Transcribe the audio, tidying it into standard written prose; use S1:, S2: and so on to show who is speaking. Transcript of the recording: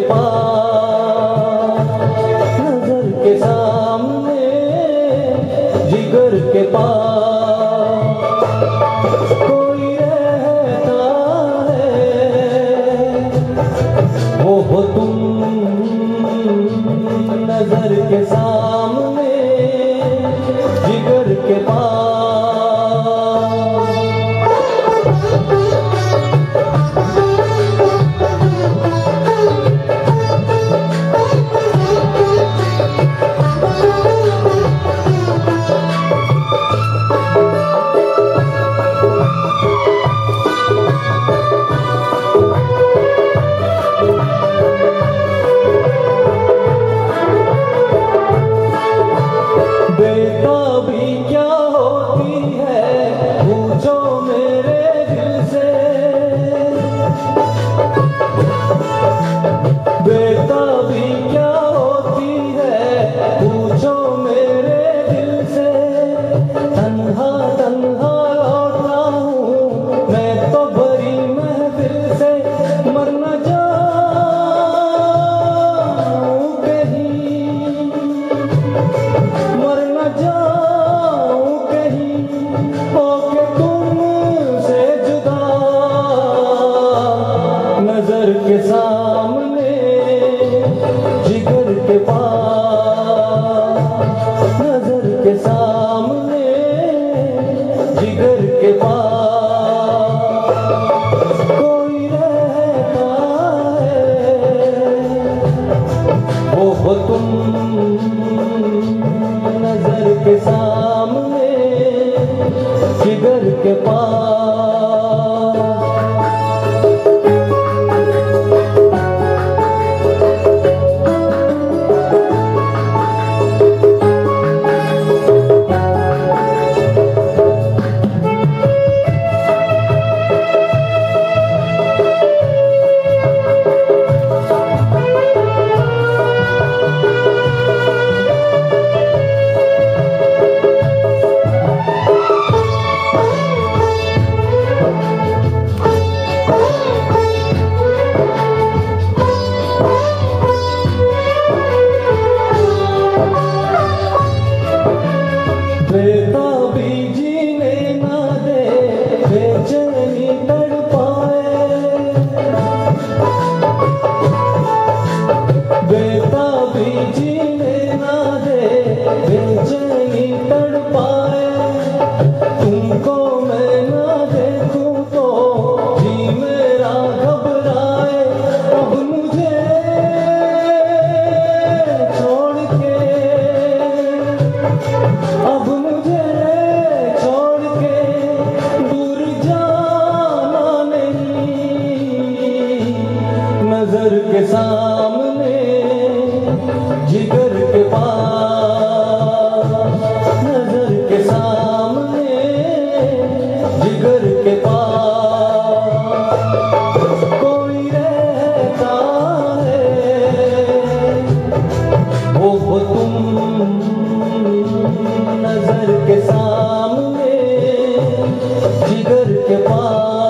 S1: पास, नजर के सामने जिगर के पास कोई रहता है, वो हो तुम नजर के सामने जिगर के पास। बेताबी क्या होती है पूछो मेरे दिल से, बेताबी क्या होती है पूछो मेरे दिल से। तन्हा तन्हा लौटा हूँ मैं तो भरी महफिल से, मर न जाऊं कहीं, मर न जाऊं कहीं होके तुमसे जुदा। नजर के सामने जिगर के पास, नजर के सामने जिगर के पास कोई रहता है, वो हो तुम नजर के सामने जिगर के पास। बेताबी जीने ना दे बेचैनी तड़पाए, बेताबी जीने ना दे बेचैनी तड़पाए। तुमको मैं ना देखूं तो जी मेरा घबराए। अब मुझे छोड़ के, अब मुझे छोड़ के दूर जाना नहीं। नजर के सामने जिगर के पास, नजर के सामने जिगर के पास कोई रहता है, वो हो तुम नजर के सामने जिगर के पास।